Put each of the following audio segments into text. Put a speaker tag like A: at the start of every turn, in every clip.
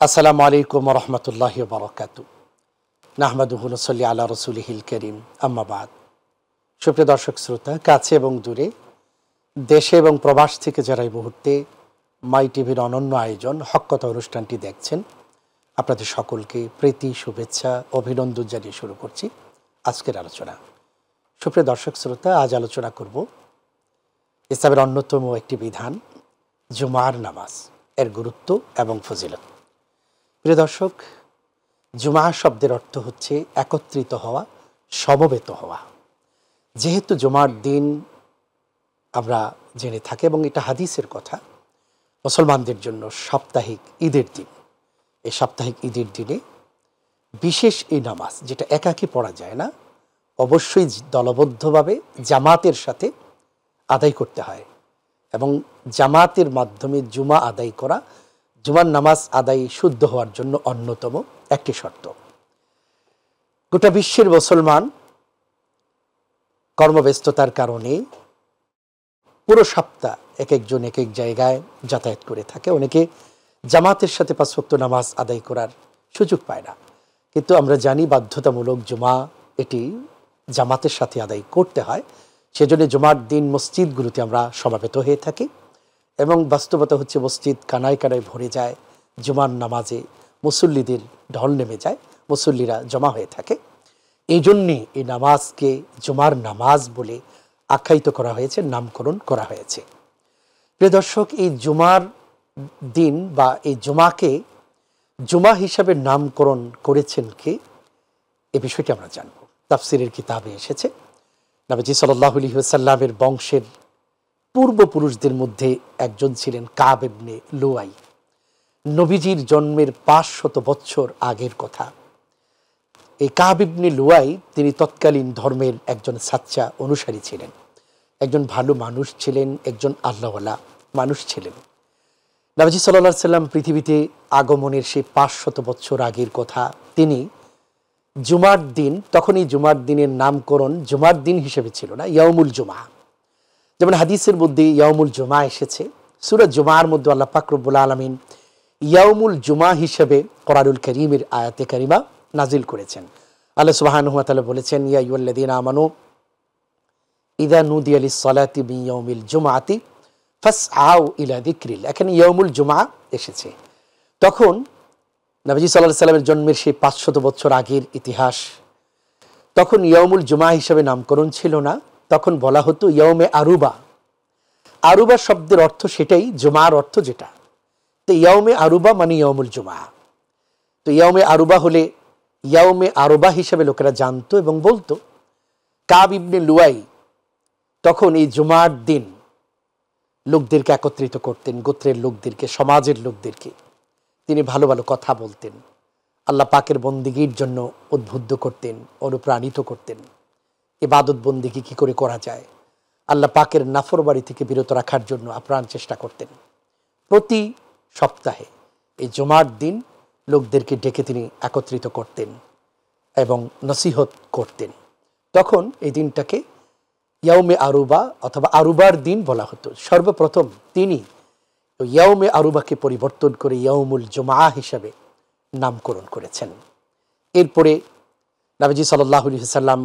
A: আসসালামু আলাইকুম ওয়া রাহমাতুল্লাহি ওয়া বারাকাতুহু। নাহমাদুহু ওয়া নুসাল্লি আলা রাসূলিহিল কারীম, আম্মা বাদ। সুপ্রিয় দর্শক শ্রোতা, কাছে এবং দূরে, দেশে এবং প্রবাস থেকে যারা এই মুহূর্তে মাই টিভির অনন্য আয়োজন হক কথা অনুষ্ঠানটি দেখছেন, আপনাদের সকলকে প্রীতি, শুভেচ্ছা, অভিনন্দন জানিয়ে শুরু করছি আজকের আলোচনা। সুপ্রিয় দর্শক শ্রোতা, আজ আলোচনা করব ইসলামের অন্যতম একটি বিধান, জুমার নামাজ, এর গুরুত্ব এবং ফজিলত। প্রিয় দর্শক, জুমা শব্দের অর্থ হচ্ছে একত্রিত হওয়া, সমবেত হওয়া। যেহেতু জুমার দিন আমরা জেনে থাকি এবং এটা হাদিসের কথা, মুসলমানদের জন্য সাপ্তাহিক ঈদের দিন। এই সাপ্তাহিক ঈদের দিনে বিশেষ এই নামাজ, যেটা একাকী পড়া যায় না, অবশ্যই দলবদ্ধভাবে জামাতের সাথে আদায় করতে হয় এবং জামাতের মাধ্যমে জুমা আদায় করা, জুমার নামাজ আদায় শুদ্ধ হওয়ার জন্য অন্যতম একটি শর্ত। গোটা বিশ্বের মুসলমান কর্মব্যস্ততার কারণে পুরো সপ্তাহ এক একজন এক এক জায়গায় যাতায়াত করে থাকে। অনেকে জামাতের সাথে ৫ ওয়াক্ত নামাজ আদায় করার সুযোগ পায় না, কিন্তু আমরা জানি বাধ্যতামূলক জুমা এটি জামাতের সাথে আদায় করতে হয়। সেজন্য জুমার দিন মসজিদগুলোতে আমরা সমাবেত হয়ে থাকি এবং বাস্তবতা হচ্ছে মসজিদ কানায় কানায় ভরে যায়। জুমার নামাজে মুসল্লিদের ঢল নেমে যায়, মুসল্লিরা জমা হয়ে থাকে। এই জন্যে এই নামাজকে জুমার নামাজ বলে আখ্যায়িত করা হয়েছে, নামকরণ করা হয়েছে। প্রিয় দর্শক, এই জুমার দিন বা এই জুমাকে জুমা হিসাবে নামকরণ করেছেন কে, এ বিষয়টি আমরা জানব। তাফসিরের কিতাবে এসেছে, নবীজি সাল্লাল্লাহু আলাইহি ওয়াসাল্লামের বংশের পূর্বপুরুষদের মধ্যে একজন ছিলেন কাব ইবনে লুয়াই। নবীজির জন্মের ৫০০ বছর আগের কথা। এই কাব ইবনে লুয়াই, তিনি তৎকালীন ধর্মের একজন সাচ্চা অনুসারী ছিলেন, একজন ভালো মানুষ ছিলেন, একজন আল্লাহওয়ালা মানুষ ছিলেন। নবীজি সাল্লাল্লাহু আলাইহি সাল্লাম পৃথিবীতে আগমনের সেই ৫০০ বছর আগের কথা। তিনি জুমার দিন, তখন এই জুমার দিনের নামকরণ জুমার দিন হিসেবে ছিল না, ইয়াউমুল জুমা। যেমন হাদিসের মধ্যে ইয়াউমুল জুমা এসেছে। সূরা জুমার মধ্যে আল্লাহ পাক রব্বুল আলামিন ইয়াউমুল জুমা হিসেবে কোরআনুল কারীমের আয়াতে কারিমা নাজিল করেছেন। আল্লাহ সুবহানাহু ওয়া তাআলা বলেছেন, ইয়া আইয়ুহাল্লাযীনা আমানু ইযা নুদিয়া লিস-সালাতি মিন ইয়াউমিল জুমআতি ফাসআউ ইলা যিকরিল্লাহ। এখানে ইয়াউমুল জুমা এসেছে। তখন নবীজি সাল্লাল্লাহু আলাইহি সাল্লামের জন্মের সেই ৫০০ বছর আগের ইতিহাস। তখন ইয়াউমুল জুমা হিসেবে নামকরণ ছিল না, তখন বলা হতো ইয়াউমে আরুবা। আরুবা শব্দের অর্থ সেটাই, জুমার অর্থ যেটা। তো ইয়াউমে আরুবা মানে ইয়াউমুল জুমা। তো ইয়াউমে আরুবা হলে ইয়াউমে আরুবা হিসেবে লোকেরা জানতো এবং বলতো। কাব ইবনে লুয়াই তখন এই জুমার দিন লোকদেরকে একত্রিত করতেন, গোত্রের লোকদেরকে, সমাজের লোকদেরকে। তিনি ভালো ভালো কথা বলতেন, আল্লাহ পাকের বন্দিগির জন্য উদ্বুদ্ধ করতেন, অনুপ্রাণিত করতেন। ইবাদত বন্দিগি কী করে করা যায়, আল্লাহ পাকের নাফরমানি থেকে বিরত রাখার জন্য আপ্রাণ চেষ্টা করতেন। প্রতি সপ্তাহে এই জুমার দিন লোকদেরকে ডেকে তিনি একত্রিত করতেন এবং নসিহত করতেন। তখন এই দিনটাকে ইয়াউমে আরুবা অথবা আরুবার দিন বলা হতো। সর্বপ্রথম তিনি ইয়াউমে আরুবাকে পরিবর্তন করে ইয়াউমুল জুমা হিসাবে নামকরণ করেছেন। এরপরে নবীজি সাল্লাল্লাহু আলাইহি ওয়াসাল্লাম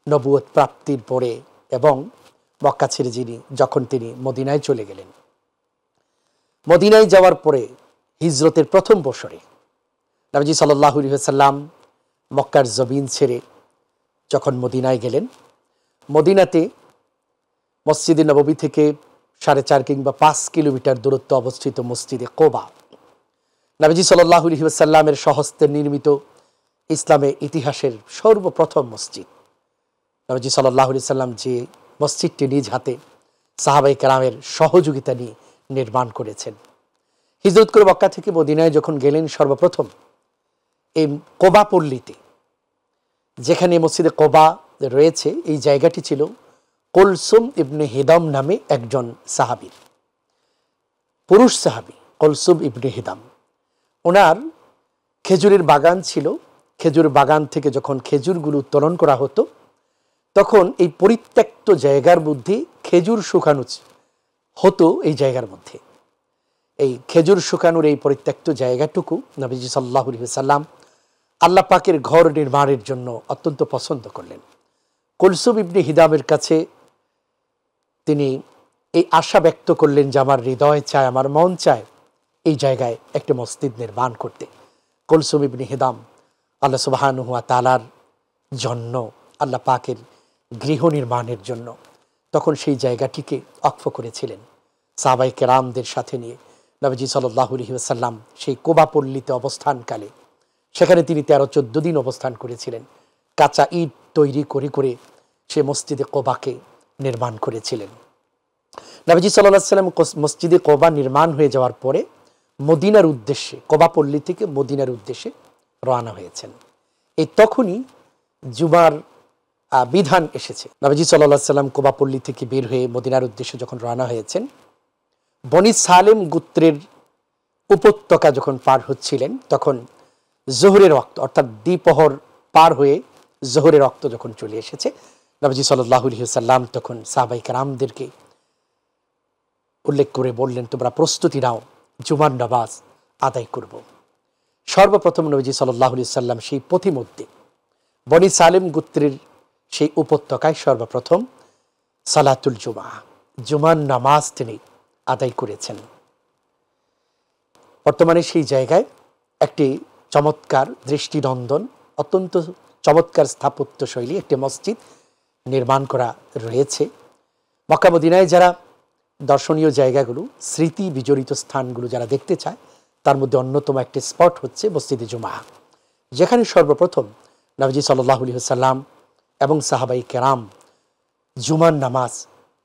A: নবুয়ত প্রাপ্তির পরে এবং মক্কা ছেড়ে যখন তিনি মদিনায় চলে গেলেন, মদিনায় যাওয়ার পরে হিজরতের প্রথম বছরে নবীজি সাল্লাল্লাহু আলাইহি ওয়াসাল্লাম মক্কার জমিন ছেড়ে যখন মদিনায় গেলেন, মদিনাতে মসজিদে নববী থেকে ৪.৫ কিংবা ৫ কিলোমিটার দূরত্ব অবস্থিত মসজিদে কোবা, নবীজি সাল্লাল্লাহু আলাইহি ওয়াসাল্লামের স্বহস্তে নির্মিত ইসলামের ইতিহাসের সর্বপ্রথম মসজিদ। নবীজি সাল্লাল্লাহু আলাইহি ওয়াসাল্লাম যে মসজিদটি নিজ হাতে সাহাবায়ে কেরামের সহযোগিতা নিয়ে নির্মাণ করেছেন। হিজরত করে মক্কা থেকে মদিনায় যখন গেলেন, সর্বপ্রথম এই কোবা পল্লীতে, যেখানে মসজিদে কোবা রয়েছে, এই জায়গাটি ছিল কুলসুম ইবনে হিদাম নামে একজন সাহাবীর, পুরুষ সাহাবী কুলসুম ইবনে হিদাম। ওনার খেজুরের বাগান ছিল। খেজুর বাগান থেকে যখন খেজুরগুলো উত্তোলন করা হতো, তখন এই পরিত্যক্ত জায়গার মধ্যে খেজুর শুকানো হতো। এই জায়গার মধ্যে এই খেজুর শুকানোর এই পরিত্যক্ত জায়গাটুকু নবীজি সাল্লাল্লাহু আলাইহি ওয়াসাল্লাম আল্লাহ পাকের ঘর নির্মাণের জন্য অত্যন্ত পছন্দ করলেন। কুলসুম ইবনে হিদামের কাছে তিনি এই আশা ব্যক্ত করলেন যে আমার হৃদয় চায়, আমার মন চায় এই জায়গায় একটি মসজিদ নির্মাণ করতে। কুলসুম ইবনে হিদাম আল্লাহ সুবহানাহু ওয়া তাআলার জন্য, আল্লাহ পাকের গৃহ নির্মাণের জন্য তখন সেই জায়গাটিকে অক্ফ করেছিলেন সাহাবায়ে কেরামদের সাথে নিয়ে। নবীজি সাল্লাল্লাহু আলাইহি ওয়াসাল্লাম সেই কোবা পল্লীতে অবস্থানকালে সেখানে তিনি 13-14 দিন অবস্থান করেছিলেন। কাঁচা ইট তৈরি করে করে সে মসজিদে কোবাকে নির্মাণ করেছিলেন। নবীজি সাল্লাল্লাহু আলাইহি ওয়াসাল্লাম মসজিদে কোবা নির্মাণ হয়ে যাওয়ার পরে মদিনার উদ্দেশ্যে, কোবা পল্লী থেকে মদিনার উদ্দেশ্যে রওনা হয়েছেন। এই তখনই জুমার বিধান এসেছে। নবীজি সাল্লাল্লাহু আলাইহি ওয়াসাল্লাম কোবা পল্লী থেকে বের হয়ে মদিনার উদ্দেশ্যে যখন রওনা হয়েছেন, বনি সালেম গোত্রের উপত্যকা যখন পার হচ্ছিলেন তখন জোহরের ওয়াক্ত, অর্থাৎ দ্বিপ্রহর পার হয়ে জোহরের ওয়াক্ত যখন চলে এসেছে, নবীজি সাল্লাল্লাহু আলাইহি ওয়াসাল্লাম তখন সাহাবায়ে কেরামদেরকে উল্লেখ করে বললেন, তোমরা প্রস্তুতি নাও, জুমার নামাজ আদায় করব। সর্বপ্রথম নবীজি সাল্লাল্লাহু আলাইহি ওয়াসাল্লাম সেই পথিমধ্যে বনি সালেম গোত্রের সেই উপত্যকায় সর্বপ্রথম সালাতুল জুমা, জুমার নামাজ তিনি আদায় করেছেন। বর্তমানে সেই জায়গায় একটি চমৎকার দৃষ্টিনন্দন, অত্যন্ত চমৎকার স্থাপত্য শৈলী একটি মসজিদ নির্মাণ করা রয়েছে। মক্কা মদিনায় যারা দর্শনীয় জায়গাগুলো, স্মৃতি বিজড়িত স্থানগুলো যারা দেখতে চায়, তার মধ্যে অন্যতম একটি স্পট হচ্ছে মসজিদে জুমা, যেখানে সর্বপ্রথম নবীজি সাল্লাল্লাহু আলাইহি ওয়াসাল্লাম এবং সাহাবায়ে কেরাম জুমার নামাজ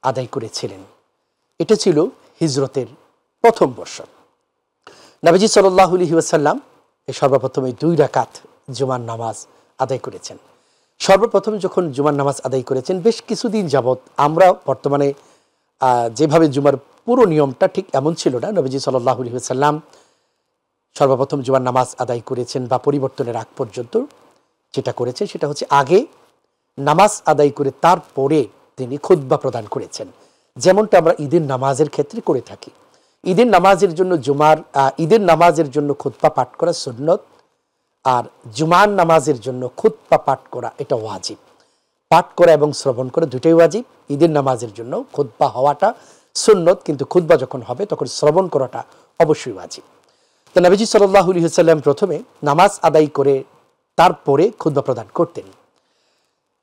A: আদায় করেছিলেন। এটা ছিল হিজরতের প্রথম বর্ষ। নবীজি সাল্লাল্লাহু আলাইহি ওয়াসাল্লাম এই সর্বপ্রথম এই 2 রাকাত জুমার নামাজ আদায় করেছেন। সর্বপ্রথম যখন জুমার নামাজ আদায় করেছেন, বেশ কিছুদিন যাবৎ আমরা বর্তমানে যেভাবে জুমার পুরো নিয়মটা ঠিক এমন ছিল না। নবীজি সাল্লাল্লাহু আলাইহি ওয়াসাল্লাম সর্বপ্রথম জুমার নামাজ আদায় করেছেন বা পরিবর্তনের আগ পর্যন্ত যেটা করেছেন সেটা হচ্ছে আগে নামাজ আদায় করে তারপরে তিনি খুতবা প্রদান করেছেন, যেমনটা আমরা ঈদের নামাজের ক্ষেত্রে করে থাকি। ঈদের নামাজের জন্য ঈদের নামাজের জন্য খুতবা পাঠ করা সুন্নত, আর জুমার নামাজের জন্য খুতবা পাঠ করা এটা ওয়াজিব। পাঠ করা এবং শ্রবণ করা দুটোই ওয়াজিব। ঈদের নামাজের জন্য খুতবা হওয়াটা সুন্নত, কিন্তু খুতবা যখন হবে তখন শ্রবণ করাটা অবশ্যই ওয়াজিব। তো নবীজি সাল্লাল্লাহু আলাইহি ওয়াসাল্লাম প্রথমে নামাজ আদায় করে তারপরে খুতবা প্রদান করতেন।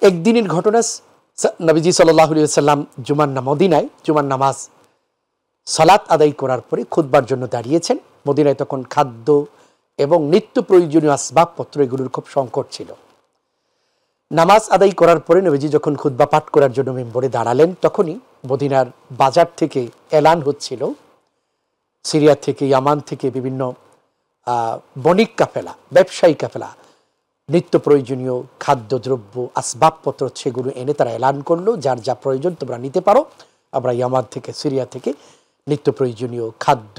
A: একদিনের ঘটনা, নবীজি সাল্লাল্লাহু আলাইহি ওয়াসাল্লাম মদিনায় জুমার নামাজ সালাত আদায় করার পরে খুতবার জন্য দাঁড়িয়েছেন। মদিনায় তখন খাদ্য এবং নিত্য প্রয়োজনীয় আসবাবপত্র এগুলোর খুব সংকট ছিল। নামাজ আদায় করার পরে নবীজি যখন খুতবা পাঠ করার জন্য মিম্বরে দাঁড়ালেন, তখনই মদিনার বাজার থেকে এলান হচ্ছিল, সিরিয়া থেকে, ইয়ামান থেকে বিভিন্ন বণিক কাফেলা, ব্যবসায়ী কাফেলা নিত্য প্রয়োজনীয় খাদ্যদ্রব্য আসবাবপত্র সেগুলো এনে তারা এলান করলো, যার যা প্রয়োজন তোমরা নিতে পারো, আমরা ইয়ামান থেকে, সিরিয়া থেকে নিত্য প্রয়োজনীয় খাদ্য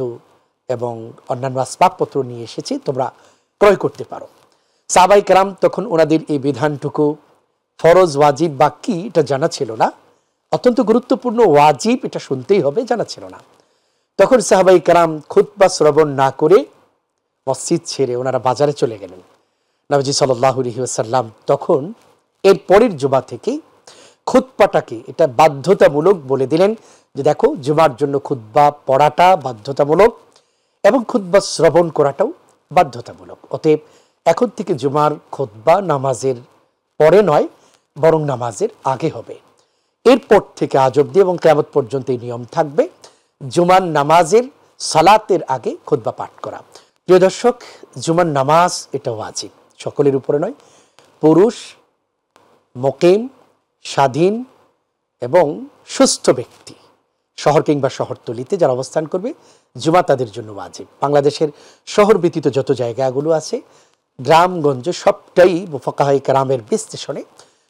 A: এবং অন্যান্য আসবাবপত্র নিয়ে এসেছি, তোমরা ক্রয় করতে পারো। সাহাবায়ে কেরাম তখন ওনাদের এই বিধানটুকু ফরজ, ওয়াজিব বা কি এটা জানা ছিল না। অত্যন্ত গুরুত্বপূর্ণ ওয়াজিব, এটা শুনতেই হবে, জানা ছিল না। তখন সাহাবায়ে কেরাম খুতবা শ্রবণ না করে মসজিদ ছেড়ে ওনারা বাজারে চলে গেলেন। নবীজি সাল্লাল্লাহু আলাইহি ওয়াসাল্লাম তখন এর পরের জুমা থেকে খুতবাটাকে এটা বাধ্যতামূলক বলে দিলেন যে দেখো, জুমার জন্য খুতবা পড়াটা বাধ্যতামূলক এবং খুতবা শ্রবণ করাটাও বাধ্যতামূলক। অতএব এখন থেকে জুমার খুতবা নামাজের পরে নয়, বরং নামাজের আগে হবে। এরপর থেকে আজ অবধি এবং কিয়ামত পর্যন্ত এই নিয়ম থাকবে, জুমার নামাজের সালাতের আগে খুতবা পাঠ করা। প্রিয় দর্শক, জুমার নামাজ এটা ওয়াজিব, সকলের উপরে নয়। পুরুষ, মুকিম, স্বাধীন এবং সুস্থ ব্যক্তি, শহর কিংবা শহরতলিতে যারা অবস্থান করবে, জুমা তাদের জন্য ওয়াজিব। বাংলাদেশের শহর ব্যতীত যত জায়গাগুলো আছে, গ্রামগঞ্জ, সবটাই ফুকাহায়ে কেরামের বিশ্লেষণে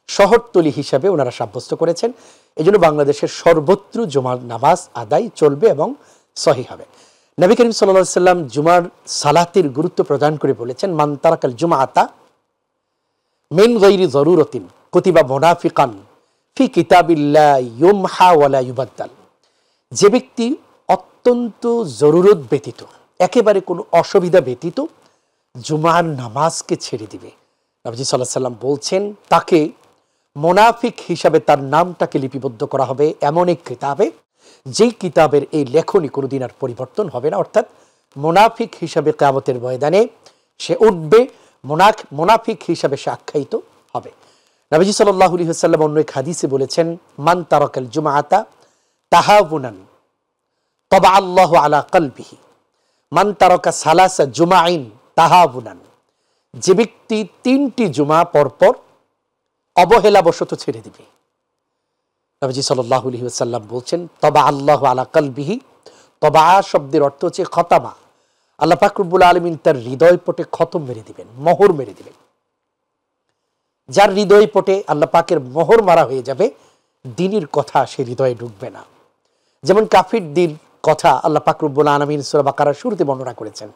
A: শহরতলি হিসাবে ওনারা সাব্যস্ত করেছেন। এই জন্য বাংলাদেশের সর্বত্র জুমার নামাজ আদায় চলবে এবং সহিহ হবে। নবী করিম সাল্লাল্লাহু আলাইহি ওয়াসাল্লাম জুমার সালাতের গুরুত্ব প্রদান করে বলেছেন, মান তারাকাল জুমআতা মিন গায়রি যারুরাতিন কুতিবা মুনাফিকান ফি কিতাবিল্লাহ ইউমহা ওয়া লা ইউবাদদাল। যে ব্যক্তি অত্যন্ত জরুরত ব্যতীত, একেবারে কোনো অসুবিধা ব্যতীত জুমার নামাজকে ছেড়ে দিবে, নবীজি সাল্লাল্লাহু আলাইহি ওয়াসাল্লাম বলছেন তাকে মুনাফিক হিসাবে তার নামটাকে লিপিবদ্ধ করা হবে এমন এক কিতাবে, যেই কিতাবের এই লেখনী কোনোদিন আর পরিবর্তন হবে না। অর্থাৎ মুনাফিক হিসাবে কিয়ামতের ময়দানে সে উঠবে, মুনাফিক হিসাবে সে আখ্যায়িত হবে। নবীজি সাল্লাল্লাহু আলাইহি ওয়াসাল্লাম অন্য এক হাদিসে বলেছেন, মান তারাকাল জুমআতা তাহাবুনান তাবা আল্লাহু আলা কলবিহি, মান তারাকা সালাসা জুমাইন তাহাবুনান, যে ব্যক্তি 3টি জুমা পরপর অবহেলাবশত ছেড়ে দিবে, নবীজি সাল্লাল্লাহু আলাইহি ওয়াসাল্লাম বলছেন তাবা আল্লাহু আলা কলবিহি। তবা শব্দের অর্থ হচ্ছে খতামা, আল্লাহ পাক রব্বুল আলামিন তার হৃদয় পটে খতম মেরে দিবেন, মোহর মেরে দিবেন। যার হৃদয় পটে আল্লাহ পাকের মোহর মারা হয়ে যাবে, দ্বীনের কথা সে হৃদয়ে ঢুকবে না। যেমন কাফিরদের কথা আল্লাহ পাক রব্বুল আলামিন সূরা বাকারার শুরুতে বর্ণনা করেছেন,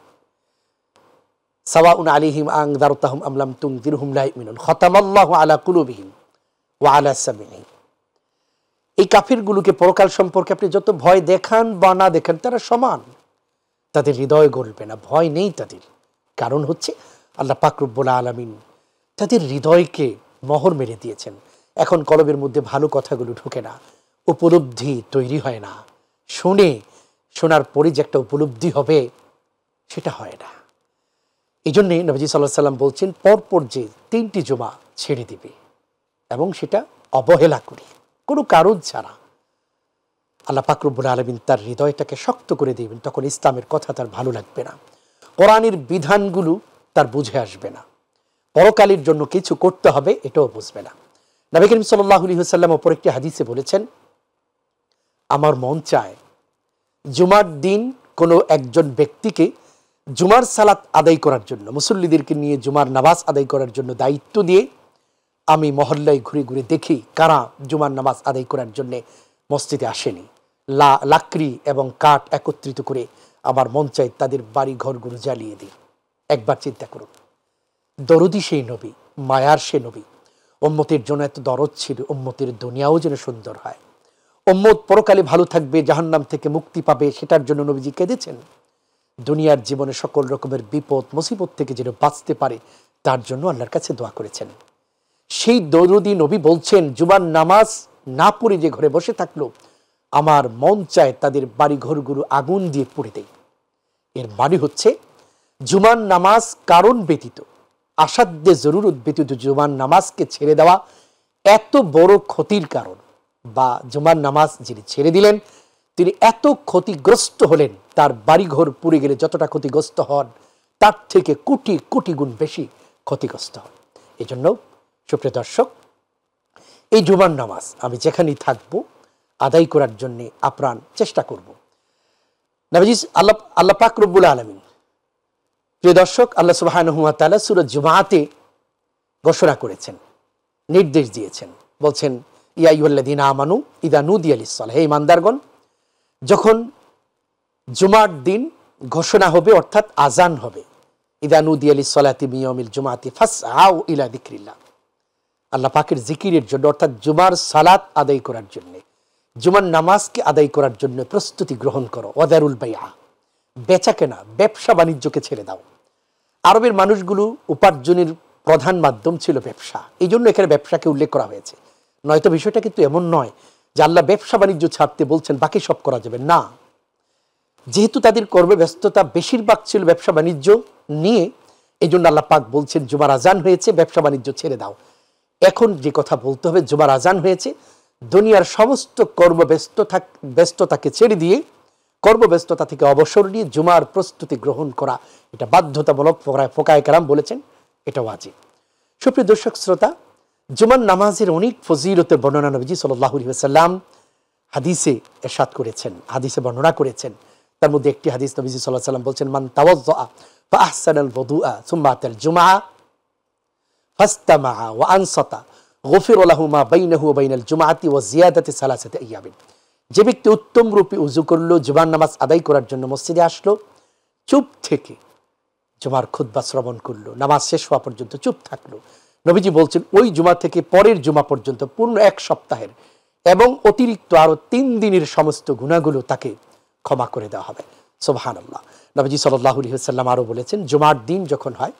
A: সাওয়াউন আলাইহিম আনযারতাহুম আম লাম তুনযিরহুম লা ইউমিনুন খতামাল্লাহু আলা কুলুবিহিম ওয়া আলা সামিইহিম। এই কাফিরগুলোকে পরকাল সম্পর্কে আপনি যত ভয় দেখান বা না দেখান, তারা সমান, তাদের হৃদয় গলবে না, ভয় নেই তাদের। কারণ হচ্ছে আল্লাহ পাক রব্বুল আলামিন তাদের হৃদয়কে মোহর মেরে দিয়েছেন। এখন কলবের মধ্যে ভালো কথাগুলো ঢোকে না, উপলব্ধি তৈরি হয় না, শোনার পরে যে একটা উপলব্ধি হবে সেটা হয় না। এই জন্যে নবীজি সাল্লাল্লাহু আলাইহি ওয়াসাল্লাম বলছেন পরপর যে 3টি জুমা ছেড়ে দিবে এবং সেটা অবহেলা করে কোনো কারণ ছাড়া, আল্লাহ পাক রব্বুল আলামিন তার হৃদয়টাকে শক্ত করে দিবেন। তখন ইসলামের কথা তার ভালো লাগবে না, কোরআনের বিধানগুলো তার বুঝে আসবে না, পরকালের জন্য কিছু করতে হবে এটাও বুঝবে না। নবী করিম সাল্লাল্লাহু আলাইহি ওয়াসাল্লাম অপর একটি হাদিসে বলেছেন, আমার মন চায় জুমার দিন কোনো একজন ব্যক্তিকে জুমার সালাত আদায় করার জন্য, মুসল্লিদেরকে নিয়ে জুমার নামাজ আদায় করার জন্য দায়িত্ব দিয়ে আমি মহল্লায় ঘুরে ঘুরে দেখি কারা জুমার নামাজ আদায় করার জন্য মসজিদে আসেনি। লাকড়ি এবং কাঠ একত্রিত করে আমার মন চাই তাদের বাড়ি ঘরগুলো জ্বালিয়ে দিই। একবার চিন্তা করুন, দরদি সেই নবী, মায়ার সে নবী, উম্মতের জন্য এত দরদ ছিল, উম্মতের দুনিয়াও যেন সুন্দর হয়, উম্মত পরকালে ভালো থাকবে, জাহান্নাম থেকে মুক্তি পাবে, সেটার জন্য নবীজি কেঁদেছেন। দুনিয়ার জীবনে সকল রকমের বিপদ মুসিবত থেকে যেন বাঁচতে পারে তার জন্য আল্লাহর কাছে দোয়া করেছেন। সেই দরদি নবী বলছেন, জুমার নামাজ না পড়ে যে ঘরে বসে থাকলো, আমার মন চায় তাদের বাড়ি ঘরগুলো আগুন দিয়ে পুড়ে দেয়। এর মানে হচ্ছে জুমার নামাজ কারণ ব্যতীত, আসাধ্যে জরুরত ব্যতীত জুমার নামাজকে ছেড়ে দেওয়া এত বড় ক্ষতির কারণ, বা জুমার নামাজ যিনি ছেড়ে দিলেন তিনি এত ক্ষতিগ্রস্ত হলেন, তার বাড়িঘর পুড়ে গেলে যতটা ক্ষতিগ্রস্ত হন তার থেকে কোটি কোটি গুণ বেশি ক্ষতিগ্রস্ত হন। এই জন্য সুপ্রিয় দর্শক, এই জুমার নামাজ আমি যেখানেই থাকবো আদায় করার জন্য আপ্রাণ চেষ্টা করব। নবীজি আল্লাহ পাক রব্বুল আলামিন, প্রিয় দর্শক, আল্লাহ সুবহানাহু ওয়া তাআলা সূরা জুমআতে ঘোষণা করেছেন, নির্দেশ দিয়েছেন, বলছেন ইয়া আইয়ুহাল্লাযীনা আমানু ইযা নুদিয়া লিস-সালাহ, হে ঈমানদারগণ, যখন জুমার দিন ঘোষণা হবে অর্থাৎ আজান হবে, ইযা নুদিয়া লিস-সালাতি মিন ইয়াউমিল জুমআতি ফাসআউ ইলা যিকরিল্লাহ, আল্লাহ পাকের জিকিরের জন্য অর্থাৎ জুমার সালাত আদায় করার জন্য, জুমার নামাজকে আদায় করার জন্য প্রস্তুতি গ্রহণ করো। ওয়াদারুল বাইআ, বেচা কেনা ব্যবসা বাণিজ্যকে ছেড়ে দাও। আরবের মানুষগুলো উপার্জনের প্রধান মাধ্যম ছিল ব্যবসা, এই জন্য এখানে ব্যবসাকে উল্লেখ করা হয়েছে। নয়তো বিষয়টা কিন্তু এমন নয় যে আল্লাহ ব্যবসা বাণিজ্য ছাড়তে বলছেন বাকি সব করা যাবে না। যেহেতু তাদের কর্মব্যস্ততা বেশিরভাগ ছিল ব্যবসা বাণিজ্য নিয়ে, এই জন্য আল্লাহ পাক বলছেন জুমার আজান হয়েছে, ব্যবসা বাণিজ্য ছেড়ে দাও। এখন যে কথা বলতে হবে, জুমার আজান হয়েছে, দুনিয়ার সমস্ত ব্যস্ততাকে ছেড়ে দিয়ে, কর্মব্যস্ততা থেকে অবসর নিয়ে জুমার প্রস্তুতি গ্রহণ করা, এটা বাধ্যতামূলক। ফোকায়ে কেরাম বলেছেন এটা ওয়াজিব। সুপ্রিয় দর্শক শ্রোতা, জুমার নামাজের অনেক ফজিলতের বর্ণনা নবীজি সাল্লাল্লাহু আলাইহি ওয়াসাল্লাম হাদিসে ইরশাদ করেছেন, হাদিসে বর্ণনা করেছেন। তার মধ্যে একটি হাদিস নবীজি সাল্লাল্লাহু আলাইহি ওয়াসাল্লাম বলছেন, মান তাওয়াজ্জা ফাআহসানাল ওযুআ সুম্মা আতাল জুমআ ফাস্তামাআ ওয়া আনসাতা গফির লাহু মা বাইনাহু ওয়া বাইনাল জুমআতি ওয়া জিয়াদাতি সালাসাতি আইয়ামিন, যে ব্যক্তি উত্তম রূপে ওযু করলো, জুমার নামাজ আদায় করার জন্য মসজিদে আসলো, চুপ থেকে জুমার খুতবা শ্রবণ করলো, নামাজ শেষ হওয়া পর্যন্ত চুপ থাকলো, নবীজি বলছেন ওই জুমা থেকে পরের জুমা পর্যন্ত পূর্ণ 1 সপ্তাহের এবং অতিরিক্ত আরো 3 দিনের সমস্ত গুনাহগুলো তাকে ক্ষমা করে দেওয়া হবে। সুবহানাল্লাহ। নবীজি সাল্লাল্লাহু আলাইহি ওয়াসাল্লাম আরো বলেছেন, জুমার দিন যখন হয়,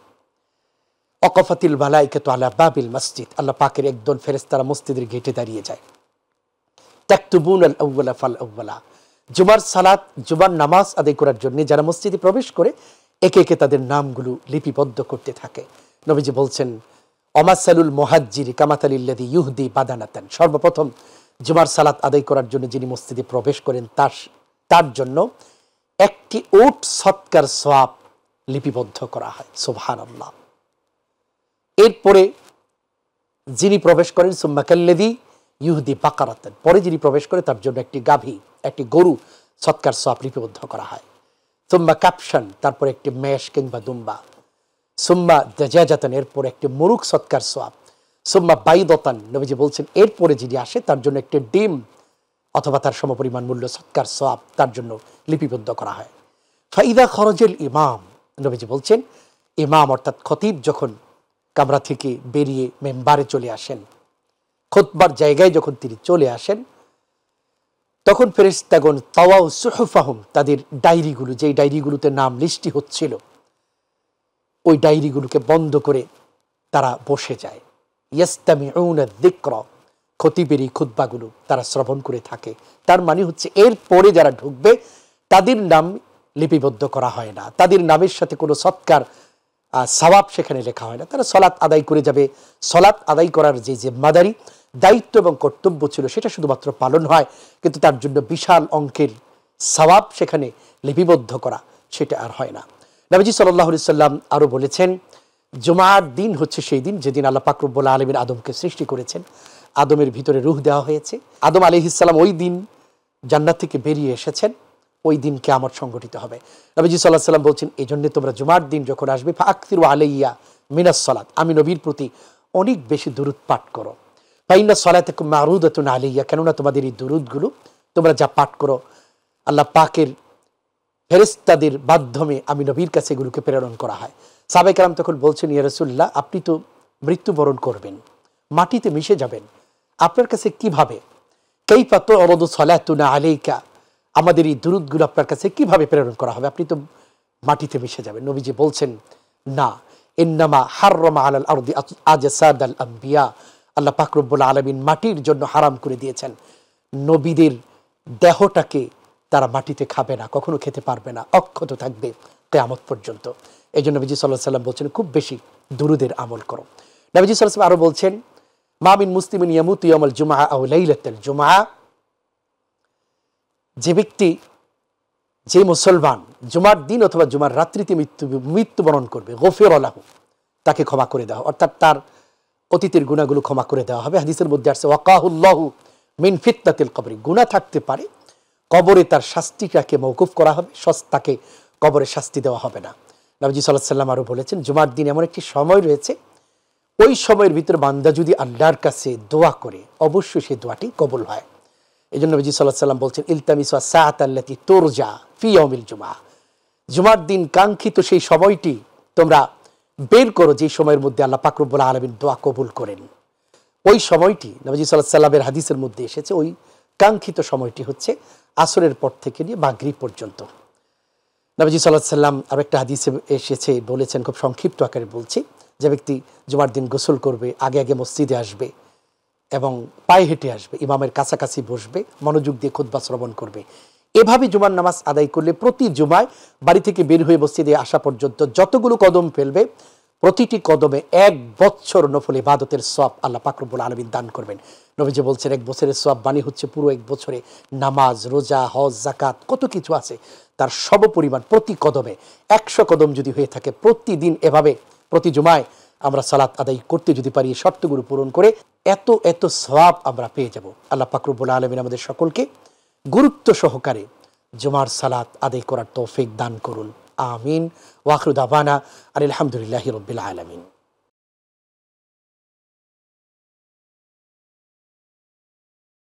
A: ওয়াকাফাতিল মালাইকাতু আলা বাবিল মসজিদ, আল্লাহ পাকের একদল ফেরেশতারা মসজিদের গেটে দাঁড়িয়ে যায়। তাকতুবুনাল আউওয়ালা ফাল আউওয়ালা, জুমার সালাত, জুমার নামাজ আদায় করার জন্য যারা মসজিদে প্রবেশ করে একে একে তাদের নামগুলো লিপিবদ্ধ করতে থাকে। নবীজি বলছেন, অমাসালুল মুহাজ্জিরি কামাতালিল্লাযী ইউহদি বাদানাতান, সর্বপ্রথম জুমার সালাত আদায় করার জন্য যিনি মসজিদে প্রবেশ করেন তার জন্য একটি উট সৎকার সওয়াব লিপিবদ্ধ করা হয়। সুবহানাল্লাহ। এরপরে যিনি প্রবেশ করেন সুম্মা কাল্লাযী ইউহদি বাকারাতান, পরে যিনি প্রবেশ করে তার জন্য একটি গাভী, একটি গরু সৎকার সওয়াব লিপিবদ্ধ করা হয়। সুম্মা কাপশান, তারপর একটি মেষ কিংবা দুম্বা। সুম্মা দাজাজাতান, এরপর একটি মুরুগ সৎকার সওয়াব। সুম্মা বাইদাতান, নবীজি বলছেন এরপরে যিনি আসে তার জন্য একটি ডিম অথবা তার সমপরিমাণ মূল্য সৎকার সওয়াব তার জন্য লিপিবদ্ধ করা হয়। ফাইদা খরজেল ইমাম, নবীজি বলছেন ইমাম অর্থাৎ খতিব যখন কামরা থেকে বেরিয়ে মেম্বারে চলে আসেন, খুতবার জায়গায় যখন তিনি চলে আসেন, তখন ফেরেশতাগণ তাওয়াউ সুহুফাহুম, তাদের ডায়েরিগুলো, যেই ডায়েরিগুলোতে নাম লিস্টি হচ্ছিল, ওই ডায়েরিগুলোকে বন্ধ করে তারা বসে যায়। ইয়াস্তামিউনা যিকর, খতিবের এই খুতবাগুলো তারা শ্রবণ করে থাকে। তার মানে হচ্ছে এর পরে যারা ঢুকবে তাদের নাম লিপিবদ্ধ করা হয় না, তাদের নামের সাথে কোনো সৎকার সওয়াব সেখানে লেখা হয় না। তারা সলাৎ আদায় করে যাবে। সলাৎ আদায় করার যে জিম্মাদারি, দায়িত্ব এবং কর্তব্য ছিল সেটা শুধুমাত্র পালন হয়, কিন্তু তার জন্য বিশাল অঙ্কের সওয়াব সেখানে লিপিবদ্ধ করা সেটা আর হয় না। নবীজি সাল্লাল্লাহু আলাইহি সাল্লাম আরো বলেছেন, জুমার দিন হচ্ছে সেই দিন যেদিন আল্লাহ পাক রব্বুল আলামিন আদমকে সৃষ্টি করেছেন, আদমের ভিতরে রূহ দেওয়া হয়েছে। আদম আলাইহিস সালাম ওই দিন জান্নাত থেকে বেরিয়ে এসেছেন, ওই দিন কিয়ামত সংঘটিত হবে। নবীজি সাল্লাল্লাহু আলাইহি সাল্লাম বলছেন, এই জন্য তোমরা জুমার দিন যখন আসবে ফাআকসিরু আলাইয়া মিনাস সালাত, আমি নবীর প্রতি অনেক বেশি দুরূদ পাঠ করো। ফাইন্না সালাতাকুম মারুদাতুন আলাইয়া, কেননা তোমাদের এই দুরূদগুলো তোমরা যা পাঠ করো আল্লাহ পাকের ফেরেশতাদের মাধ্যমে আমি নবীর কাছে এগুলোকে প্রেরণ করা হয়। সাহাবায়ে কেরাম তখন বলছেন, ইয়া রাসূলুল্লাহ, আপনি তো মৃত্যুবরণ করবেন, মাটিতে মিশে যাবেন, আপনার কাছে কিভাবে, কাইফা তুরদু সালাতুনা আলাইকা, আমাদের এই দুরূদগুলো আপনার কাছে কিভাবে প্রেরণ করা হবে, আপনি তো মাটিতে মিশে যাবেন। নবীজি বলছেন, না, ইন্নামা হাররামা আলাল আরদি আজসাদাল আম্বিয়া, আল্লাহ পাক রব্বুল আলামিন মাটির জন্য হারাম করে দিয়েছেন নবীদের দেহটাকে তারা মাটিতে খাবে না, কখনো খেতে পারবে না, অক্ষত থাকবে কিয়ামত পর্যন্ত। এই জন্য নবীজি সাল্লাল্লাহু আলাইহি সাল্লাম বলছেন, খুব বেশি দুরূদের আমল করো। নবীজি সাল্লাল্লাহু আলাইহি সাল্লাম আরো বলছেন, মা মিন মুসলিমিন ইয়ামুতু ইয়াউমাল জুমআ আও লাইলাতাল জুমআ, যে ব্যক্তি, যে মুসলমান জুমার দিন অথবা জুমার রাত্রিতে মৃত্যুবরণ করবে, গফিরা লাহু, তাকে ক্ষমা করে দেওয়া, অর্থাৎ তার অতীতের গুনাহগুলো ক্ষমা করে দেওয়া হবে। হাদিসের মধ্যে আসছে, ওয়াকাহুল্লাহু মিন ফিতনাতিল কবরি, গুনাহ থাকতে পারে, কবরে তার শাস্তিটাকে মওকুফ করা হবে, তাকে কবরে শাস্তি দেওয়া হবে না। নবীজি সাল্লাল্লাহু আলাইহি সাল্লাম আরো বলেছেন, জুমার দিন এমন একটি সময় রয়েছে, ওই সময়ের ভিতরে বান্দা যদি আল্লাহর কাছে দোয়া করে অবশ্যই সেই দোয়াটি কবুল হয়। এই জন্য নবীজি সাল্লাল্লাহু আলাইহি সাল্লাম বলছেন, ইলতামিসু আস-সাআতা আল্লাতী তুরজা ফি ইয়াউমিল জুমআ, জুমার দিন কাঙ্ক্ষিত সেই সময়টি তোমরা বের করো, যে সময়ের মধ্যে আল্লাহ পাক রব্বুল আলামিন দোয়া কবুল করেন। ওই সময়টি নবীজি সাল্লাল্লাহু আলাইহি সাল্লামের হাদিসের মধ্যে এসেছে, ওই কাঙ্ক্ষিত সময়টি হচ্ছে আসরের পর থেকে নিয়ে মাগরিব পর্যন্ত। নবীজি সাল্লাল্লাহু আলাইহি সাল্লাম আর একটা হাদিসে এসেছে, বলেছেন, খুব সংক্ষিপ্ত আকারে বলছি, যে ব্যক্তি জুমার দিন গোসল করবে, আগে আগে মসজিদে আসবে এবং পায়ে হেঁটে আসবে, ইমামের কাছাকাছি বসবে, মনোযোগ দিয়ে খুতবা শ্রবণ করবে, এভাবে জুমার নামাজ আদায় করলে প্রতি জুমায় বাড়ি থেকে বের হয়ে মসজিদে আসা পর্যন্ত যতগুলো কদম ফেলবে, প্রতিটি কদমে 1 বছর নফল ইবাদতের সওয়াব আল্লাহ পাক রব্বুল আলামিন দান করবেন। নবীজি বলছেন, 1 বছরের সওয়াব মানে হচ্ছে পুরো 1 বছরে নামাজ, রোজা, হজ, যাকাত, কত কিছু আছে, তার সম পরিমাণ প্রতি কদমে। 100 কদম যদি হয়ে থাকে প্রতিদিন, এভাবে প্রতি জুমায় আমরা সালাত আদায় করতে যদি পারি, শর্তগুলো পূরণ করে, এত এত সওয়াব আমরা পেয়ে যাব। আল্লাহ পাক রব্বুল আলামিন আমাদের সকলকে গুরুত্ব সহকারে জুমার সালাত আদায় করার তৌফিক দান করুন। আমিন। ওয়া আখিরু দাওয়ানা আলহামদুলিল্লাহি রাব্বিল আলামিন।